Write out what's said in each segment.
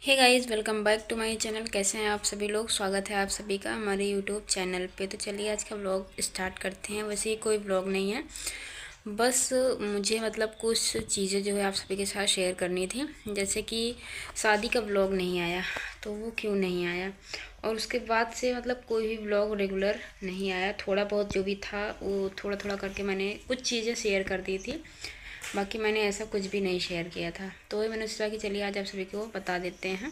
Hey guys, welcome back to my channel. कैसे हैं आप सभी लोग। स्वागत है आप सभी का हमारे यूट्यूब चैनल पे। तो चलिए आज का व्लॉग स्टार्ट करते हैं। वैसे ही कोई व्लॉग नहीं है, बस मुझे कुछ चीज़ें जो है आप सभी के साथ शेयर करनी थी। जैसे कि शादी का व्लॉग नहीं आया, तो वो क्यों नहीं आया, और उसके बाद से कोई भी व्लॉग रेगुलर नहीं आया। थोड़ा बहुत जो भी था वो थोड़ा थोड़ा करके मैंने कुछ चीज़ें शेयर कर दी थी, बाकी मैंने ऐसा कुछ भी नहीं शेयर किया था। तो वही मैंने सोचा कि चलिए आज आप सभी को बता देते हैं।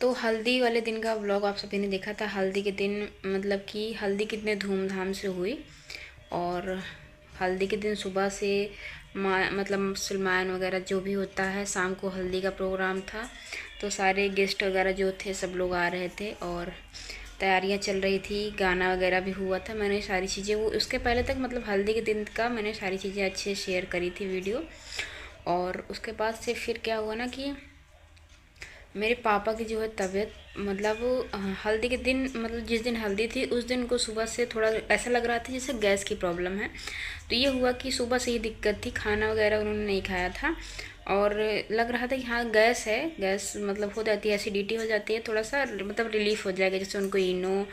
तो हल्दी वाले दिन का व्लॉग आप सभी ने देखा था। हल्दी के दिन कि हल्दी कितने धूमधाम से हुई, और हल्दी के दिन सुबह से मुसलमान वगैरह जो भी होता है, शाम को हल्दी का प्रोग्राम था। तो सारे गेस्ट वगैरह जो थे सब लोग आ रहे थे और तैयारियां चल रही थी, गाना वगैरह भी हुआ था। मैंने सारी चीज़ें वो उसके पहले तक हल्दी के दिन का मैंने सारी चीज़ें अच्छे शेयर करी थी वीडियो। और उसके बाद से फिर क्या हुआ ना कि मेरे पापा की जो है तबीयत हल्दी के दिन जिस दिन हल्दी थी उस दिन को सुबह से थोड़ा ऐसा लग रहा था जैसे गैस की प्रॉब्लम है। तो ये हुआ कि सुबह से ही दिक्कत थी, खाना वगैरह उन्होंने नहीं खाया था, और लग रहा था कि हाँ गैस है, गैस हो जाती है, एसिडिटी हो जाती है, थोड़ा सा रिलीफ हो जाएगा। जैसे उनको इनो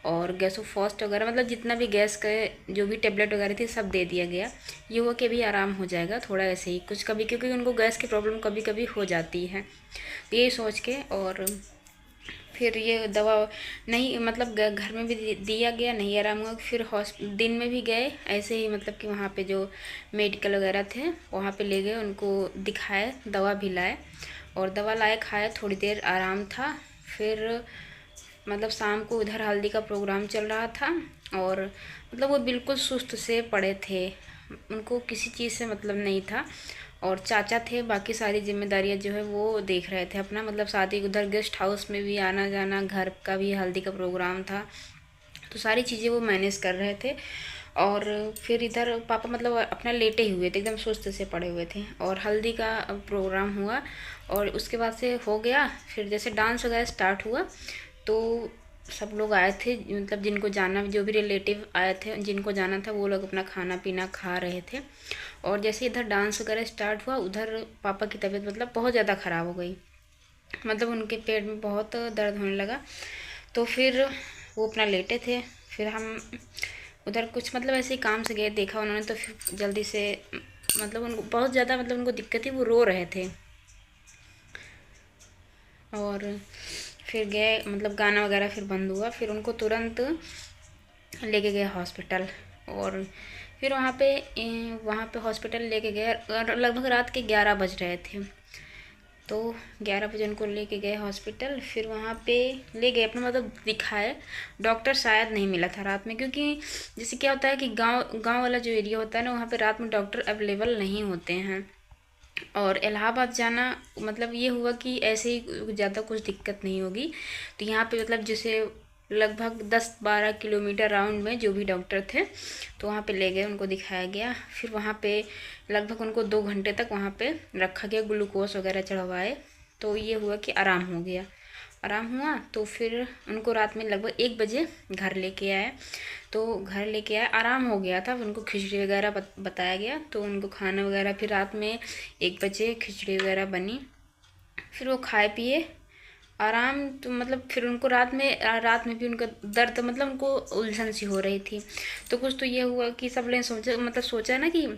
और गैसोफॉस्ट वगैरह जितना भी गैस का जो भी टेबलेट वगैरह थी सब दे दिया गया। ये हुआ कि अभी आराम हो जाएगा थोड़ा, ऐसे ही कुछ कभी, क्योंकि उनको गैस की प्रॉब्लम कभी कभी हो जाती है। तो ये सोच के और फिर ये दवा नहीं घर में भी दिया गया, नहीं आराम हुआ। फिर दिन में भी गए ऐसे ही, कि वहाँ पे जो मेडिकल वगैरह थे वहाँ पे ले गए, उनको दिखाए, दवा भी लाए, और दवा लाए, खाए, थोड़ी देर आराम था। फिर शाम को उधर हल्दी का प्रोग्राम चल रहा था, और वो बिल्कुल सुस्त से पड़े थे, उनको किसी चीज़ से नहीं था। और चाचा थे, बाकी सारी जिम्मेदारियां जो है वो देख रहे थे अपना, शादी उधर गेस्ट हाउस में भी आना जाना, घर का भी हल्दी का प्रोग्राम था, तो सारी चीज़ें वो मैनेज कर रहे थे। और फिर इधर पापा अपना लेटे ही हुए थे, एकदम सुस्त से पड़े हुए थे, और हल्दी का प्रोग्राम हुआ, और उसके बाद से हो गया। फिर जैसे डांस वगैरह स्टार्ट हुआ तो सब लोग आए थे, जिनको जाना, जो भी रिलेटिव आए थे जिनको जाना था वो लोग अपना खाना पीना खा रहे थे। और जैसे इधर डांस वगैरह स्टार्ट हुआ, उधर पापा की तबीयत बहुत ज़्यादा ख़राब हो गई, उनके पेट में बहुत दर्द होने लगा। तो फिर वो अपना लेटे थे। फिर हम उधर कुछ ऐसे ही काम से गए, देखा उन्होंने, तो फिर जल्दी से उनको बहुत ज़्यादा उनको दिक्कत थी, वो रो रहे थे। और फिर गए, गाना वगैरह फिर बंद हुआ, फिर उनको तुरंत लेके गए हॉस्पिटल। और फिर वहाँ पे हॉस्पिटल लेके गए, और लगभग रात के 11 बज रहे थे। तो 11 बजे उनको लेके गए हॉस्पिटल। फिर वहाँ पे ले गए अपना दिखाए। डॉक्टर शायद नहीं मिला था रात में, क्योंकि जैसे क्या होता है कि गांव गांव वाला जो एरिया होता है ना, वहाँ पे रात में डॉक्टर अवेलेबल नहीं होते हैं। और इलाहाबाद जाना ये हुआ कि ऐसे ही ज़्यादा कुछ दिक्कत नहीं होगी, तो यहाँ पे जैसे लगभग 10-12 किलोमीटर राउंड में जो भी डॉक्टर थे तो वहाँ पे ले गए, उनको दिखाया गया। फिर वहाँ पे लगभग उनको 2 घंटे तक वहाँ पे रखा गया, ग्लूकोज वगैरह चढ़वाए। तो ये हुआ कि आराम हो गया। आराम हुआ तो फिर उनको रात में लगभग 1 बजे घर लेके आए। तो घर लेके आए, आराम हो गया था, उनको खिचड़ी वगैरह बताया गया, तो उनको खाना वगैरह फिर रात में 1 बजे खिचड़ी वगैरह बनी। फिर वो खाए पिए आराम। तो फिर उनको रात में भी उनका दर्द, उनको उलझन सी हो रही थी। तो कुछ तो ये हुआ कि सब ने सोचा ना कि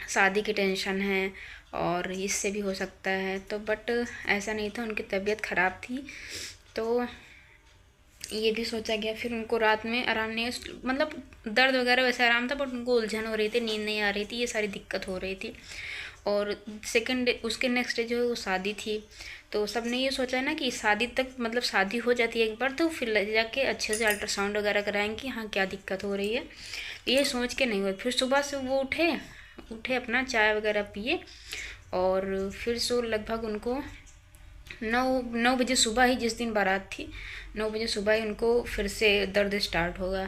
शादी की टेंशन है और इससे भी हो सकता है, तो बट ऐसा नहीं था, उनकी तबीयत ख़राब थी, तो ये भी सोचा गया। फिर उनको रात में आराम नहीं, दर्द वगैरह वैसे आराम था, बट उनको उलझन हो रही थी, नींद नहीं आ रही थी, ये सारी दिक्कत हो रही थी। और सेकंड डे, उसके नेक्स्ट डे जो है वो शादी थी। तो सब ने ये सोचा है ना कि शादी तक शादी हो जाती है एक बार, तो फिर ले जाके अच्छे से अल्ट्रासाउंड वगैरह कराएंगे कि हाँ क्या दिक्कत हो रही है। ये सोच के नहीं हुआ। फिर सुबह से वो उठे उठे अपना चाय वगैरह पिए, और फिर सो लगभग उनको 9 बजे सुबह ही, जिस दिन बारात थी 9 बजे सुबह ही उनको फिर से दर्द स्टार्ट होगा।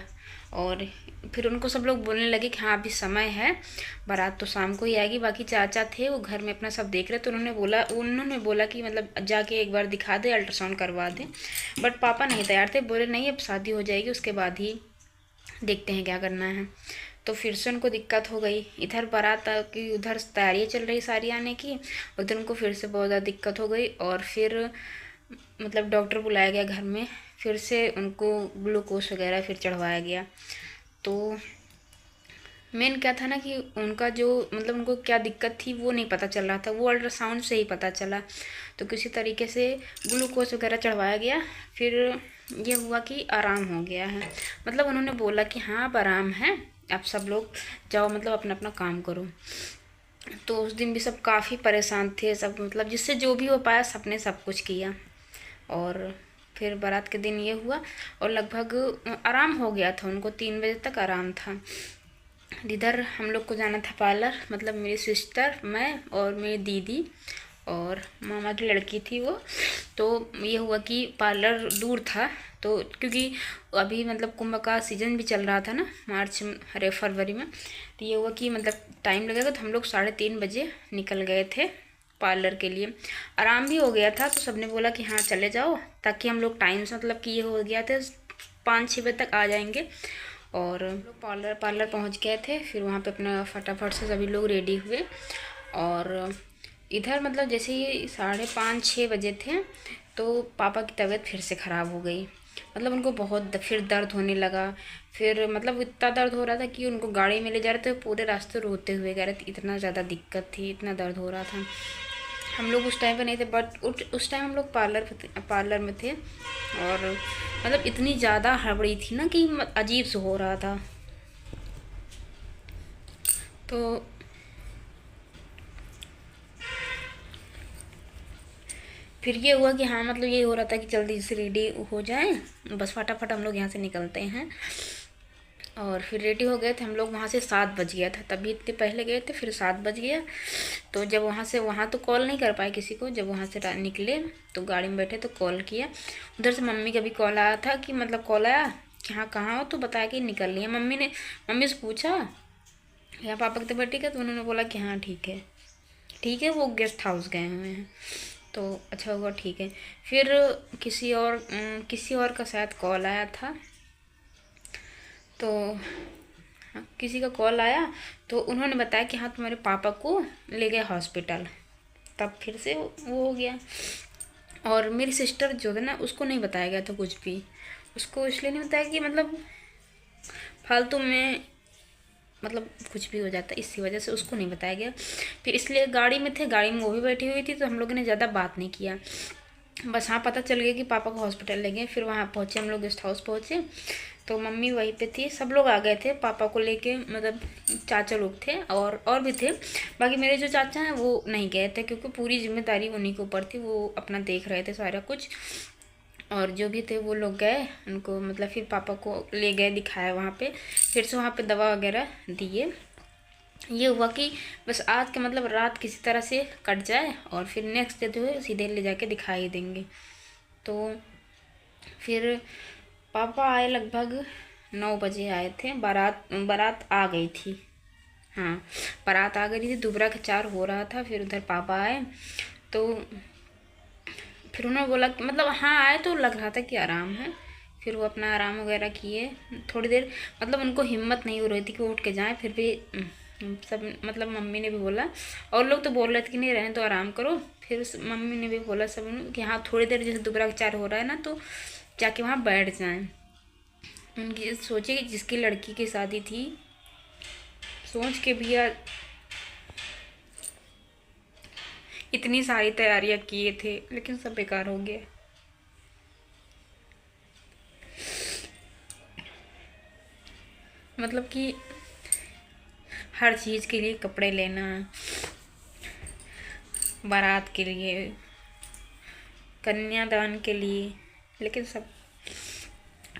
और फिर उनको सब लोग बोलने लगे कि हाँ अभी समय है, बारात तो शाम को ही आएगी। बाकी चाचा थे वो घर में अपना सब देख रहे, तो उन्होंने बोला कि जाके एक बार दिखा दे, अल्ट्रासाउंड करवा दें। बट पापा नहीं तैयार थे, बोले नहीं अब शादी हो जाएगी उसके बाद ही देखते हैं क्या करना है। तो फिर से उनको दिक्कत हो गई। इधर बारात की उधर तैयारियाँ चल रही सारी आने की, उधर उनको फिर से बहुत ज़्यादा दिक्कत हो गई। और फिर मतलब डॉक्टर बुलाया गया घर में, फिर से उनको ग्लूकोज वगैरह फिर चढ़वाया गया। तो मेन क्या था ना कि उनका जो मतलब उनको क्या दिक्कत थी वो नहीं पता चल रहा था, वो अल्ट्रासाउंड से ही पता चला। तो किसी तरीके से ग्लूकोज वगैरह चढ़वाया गया, फिर ये हुआ कि आराम हो गया है। मतलब उन्होंने बोला कि हाँ अब आराम है, आप सब लोग जाओ मतलब अपना अपना काम करो। तो उस दिन भी सब काफ़ी परेशान थे सब, मतलब जिससे जो भी हो पाया सबने सब कुछ किया। और फिर बारात के दिन ये हुआ और लगभग आराम हो गया था उनको, 3 बजे तक आराम था। इधर हम लोग को जाना था पार्लर, मतलब मेरी सिस्टर, मैं और मेरी दीदी और मामा की लड़की थी वो। तो ये हुआ कि पार्लर दूर था, तो क्योंकि अभी मतलब कुंभ का सीज़न भी चल रहा था ना, मार्च अरे फरवरी में। तो ये हुआ कि मतलब टाइम लगेगा, तो हम लोग 3:30 बजे निकल गए थे पार्लर के लिए। आराम भी हो गया था, तो सबने बोला कि हाँ चले जाओ, ताकि हम लोग टाइम से मतलब कि ये हो गया था 5-6 बजे तक आ जाएंगे। और लोग पार्लर पहुंच गए थे। फिर वहाँ पे अपना फटाफट से सभी लोग रेडी हुए। और इधर मतलब जैसे ही 5:30-6 बजे थे, तो पापा की तबीयत फिर से ख़राब हो गई। मतलब उनको बहुत फिर दर्द होने लगा। फिर मतलब इतना दर्द हो रहा था कि उनको गाड़ी में ले जा रहे थे, पूरे रास्ते रोते हुए गए रहे थे, इतना ज़्यादा दिक्कत थी, इतना दर्द हो रहा था। हम लोग उस टाइम पे नहीं थे, बट उस टाइम हम लोग पार्लर में थे। और मतलब इतनी ज़्यादा हड़बड़ी थी ना कि अजीब से हो रहा था। तो फिर ये हुआ कि हाँ मतलब ये हो रहा था कि जल्दी से रेडी हो जाए, बस फटाफट हम लोग यहाँ से निकलते हैं। और फिर रेडी हो गए थे हम लोग, वहाँ से 7 बज गया था, तभी इतने पहले गए थे, फिर 7 बज गया। तो जब वहाँ तो कॉल नहीं कर पाए किसी को, जब वहाँ से निकले तो गाड़ी में बैठे तो कॉल किया। उधर से मम्मी का भी कॉल आया था कि मतलब कॉल आया कि हाँ कहाँ हो, तो बताया कि निकल रही है। मम्मी से पूछा यहाँ पापा की तबीयत ठीक है, तो उन्होंने बोला कि हाँ ठीक है ठीक है, वो गेस्ट हाउस गए हुए हैं। तो अच्छा हुआ ठीक है। फिर किसी और का शायद कॉल आया था, तो किसी का कॉल आया, तो उन्होंने बताया कि हाँ तुम्हारे पापा को ले गए हॉस्पिटल। तब फिर से वो हो गया। और मेरी सिस्टर जो है ना, उसको नहीं बताया गया था कुछ भी। उसको इसलिए नहीं बताया कि मतलब फालतू में मतलब कुछ भी हो जाता, इसी वजह से उसको नहीं बताया गया। फिर इसलिए गाड़ी में थे, गाड़ी में वो भी बैठी हुई थी, तो हम लोगों ने ज़्यादा बात नहीं किया। बस हाँ पता चल गया कि पापा को हॉस्पिटल ले गए। फिर वहाँ पहुँचे हम लोग, गेस्ट हाउस पहुँचे, तो मम्मी वहीं पे थी, सब लोग आ गए थे पापा को लेके, मतलब चाचा लोग थे और भी थे। बाकी मेरे जो चाचा हैं वो नहीं गए थे, क्योंकि पूरी जिम्मेदारी उन्हीं के ऊपर थी, वो अपना देख रहे थे सारा कुछ। और जो भी थे वो लोग गए, उनको मतलब फिर पापा को ले गए, दिखाया वहाँ पे, फिर से वहाँ पे दवा वगैरह दिए। ये हुआ कि बस आज के मतलब रात किसी तरह से कट जाए, और फिर नेक्स्ट डे जो है सीधे ले जाके दिखा ही देंगे। तो फिर पापा आए लगभग 9 बजे आए थे। बारात बारात आ गई थी, हाँ बारात आ गई थी, दुबरा का 4 हो रहा था। फिर उधर पापा आए, तो फिर उन्होंने बोला कि मतलब हाँ आए तो लग रहा था कि आराम है। फिर वो अपना आराम वगैरह किए थोड़ी देर, मतलब उनको हिम्मत नहीं हो रही थी कि उठ के जाएं। फिर भी सब मतलब मम्मी ने भी बोला, और लोग तो बोल रहे थे कि नहीं रहने तो आराम करो। फिर मम्मी ने भी बोला सब कि हाँ थोड़ी देर जैसे दोबारा विचार हो रहा है ना, तो जाके वहाँ बैठ जाएं। उनकी सोचे कि जिसकी लड़की की शादी थी, सोच के भी यार इतनी सारी तैयारियां किए थे, लेकिन सब बेकार हो गया। मतलब कि हर चीज़ के लिए कपड़े लेना, बारात के लिए, कन्यादान के लिए, लेकिन सब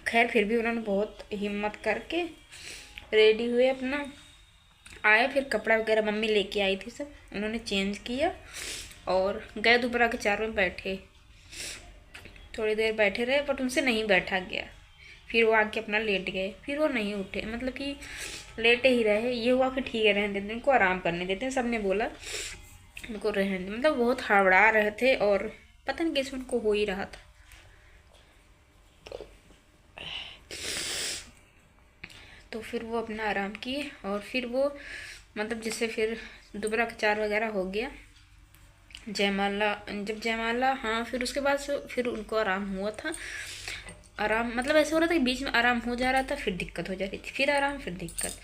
खैर फिर भी उन्होंने बहुत हिम्मत करके रेडी हुए अपना आए। फिर कपड़ा वगैरह मम्मी लेके आई थी, सब उन्होंने चेंज किया और गए दोबारा के 4 में बैठे। थोड़ी देर बैठे रहे, बट उनसे नहीं बैठा गया। फिर वो आके अपना लेट गए, फिर वो नहीं उठे, मतलब कि लेटे ही रहे। ये हुआ कि ठीक है रहने देते, उनको आराम करने देते हैं, सब ने बोला उनको रहने दे। मतलब बहुत हड़बड़ा रहे थे, और पता नहीं कैसे उनको हो ही रहा था। तो तो फिर वो अपना आराम किए और फिर वो मतलब जैसे फिर दोबारा चार वगैरह हो गया, जयमाला, जब जयमाला, हाँ, फिर उसके बाद से फिर उनको आराम हुआ था। आराम मतलब ऐसे हो रहा था कि बीच में आराम हो जा रहा था, फिर दिक्कत हो जा रही थी, फिर आराम, फिर दिक्कत।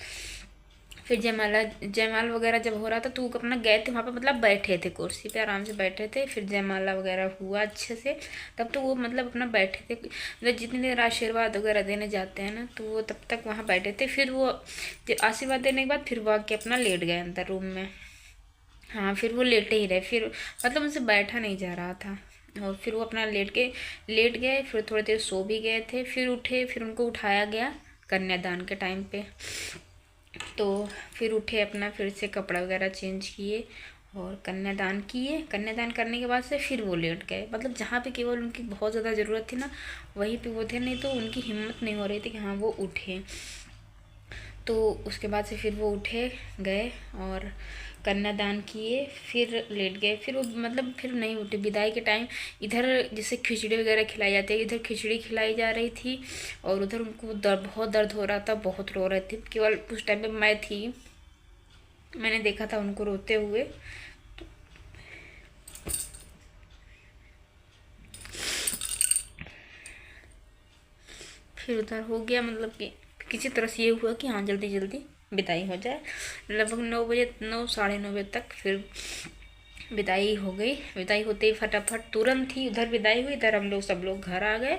फिर जयमाल वगैरह जब हो रहा था तो वो अपना गए थे वहाँ पे, मतलब बैठे थे कुर्सी पे, आराम से बैठे थे। फिर जयमाला वगैरह हुआ अच्छे से, तब तो वो मतलब अपना बैठे थे, मतलब जितनी देर आशीर्वाद वगैरह देने जाते हैं ना, तो वो तब तक वहाँ बैठे थे। फिर वो आशीर्वाद देने के बाद फिर वो आके अपना लेट गए अंदर रूम में। हाँ, फिर वो लेटे ही रहे, फिर मतलब उनसे बैठा नहीं जा रहा था। और फिर वो अपना लेट गए, फिर थोड़ी देर सो भी गए थे, फिर उठे, फिर उनको उठाया गया कन्यादान के टाइम पे। तो फिर उठे, अपना फिर से कपड़ा वगैरह चेंज किए और कन्यादान किए। कन्यादान करने के बाद से फिर वो लेट गए, मतलब जहाँ पे केवल उनकी बहुत ज़्यादा ज़रूरत थी ना, वहीं पे वो थे, नहीं तो उनकी हिम्मत नहीं हो रही थी कि हाँ वो उठे। तो उसके बाद से फिर वो उठे, गए और कन्यादान किए, फिर लेट गए। फिर वो मतलब फिर नहीं उठे। विदाई के टाइम इधर जैसे खिचड़ी वगैरह खिलाई जाती है, इधर खिचड़ी खिलाई जा रही थी और उधर उनको बहुत दर्द हो रहा था, बहुत रो रहे थे। केवल उस टाइम पे मैं थी, मैंने देखा था उनको रोते हुए। फिर उधर हो गया, मतलब कि किसी तरह से ये हुआ कि हाँ जल्दी जल्दी विदाई हो जाए। लगभग 9 बजे, 9 साढ़े 9 बजे तक फिर विदाई हो गई। विदाई होते ही फटाफट तुरंत ही उधर विदाई हुई, इधर हम लोग सब लोग घर आ गए।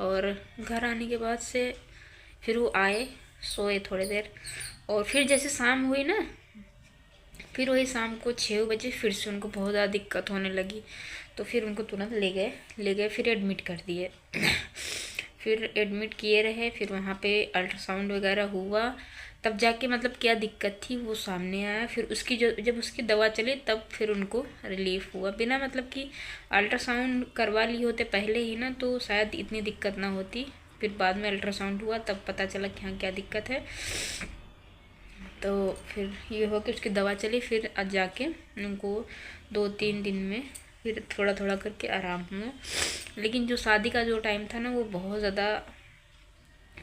और घर आने के बाद से फिर वो आए, सोए थोड़ी देर, और फिर जैसे शाम हुई ना, फिर वही शाम को 6 बजे फिर से उनको बहुत ज़्यादा दिक्कत होने लगी। तो फिर उनको तुरंत ले गए, फिर एडमिट कर दिए। फिर एडमिट किए रहे, फिर वहाँ पे अल्ट्रासाउंड वगैरह हुआ, तब जाके मतलब क्या दिक्कत थी वो सामने आया। फिर उसकी जब उसकी दवा चली तब फिर उनको रिलीफ हुआ। बिना मतलब कि अल्ट्रासाउंड करवा लिए होते पहले ही ना, तो शायद इतनी दिक्कत ना होती। फिर बाद में अल्ट्रासाउंड हुआ तब पता चला कि हाँ क्या दिक्कत है। तो फिर ये हो कि उसकी दवा चली, फिर आज जाके उनको 2-3 दिन में फिर थोड़ा थोड़ा करके आराम हुआ। लेकिन जो शादी का जो टाइम था ना, वो बहुत ज़्यादा,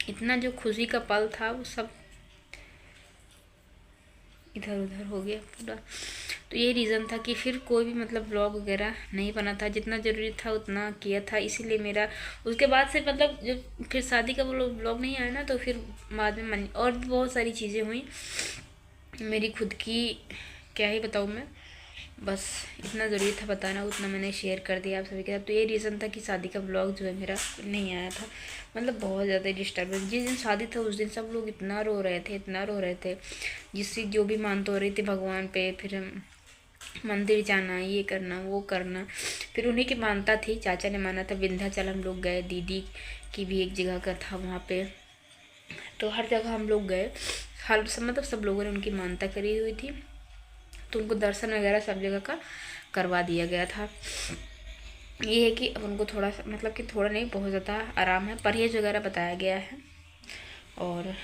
इतना जो खुशी का पल था वो सब इधर उधर हो गया पूरा। तो ये रीज़न था कि फिर कोई भी मतलब व्लॉग वगैरह नहीं बना था, जितना ज़रूरी था उतना किया था। इसीलिए मेरा उसके बाद से मतलब जब फिर शादी का वो व्लॉग नहीं आया ना, तो फिर बाद में मन और भी बहुत सारी चीज़ें हुई मेरी खुद की, क्या ही बताऊँ मैं। बस इतना ज़रूरी था बताना, उतना मैंने शेयर कर दिया आप सभी के साथ। तो ये रीज़न था कि शादी का ब्लॉग जो है मेरा नहीं आया था। मतलब बहुत ज़्यादा डिस्टर्बेंस, जिस दिन शादी था उस दिन सब लोग इतना रो रहे थे, इतना रो रहे थे, जिससे जो भी मानता हो रही थी भगवान पे, फिर मंदिर जाना, ये करना वो करना। फिर उन्हीं की मानता थी, चाचा ने माना था विंध्याचल हम लोग गए, दीदी की भी एक जगह का था वहाँ पे, तो हर जगह हम लोग गए। हर मतलब सब लोगों ने उनकी मानता करी हुई थी, तो उनको दर्शन वगैरह सब जगह का करवा दिया गया था। ये है कि अब उनको थोड़ा सा मतलब कि थोड़ा नहीं, बहुत ज़्यादा आराम है, परहेज़ वगैरह बताया गया है। और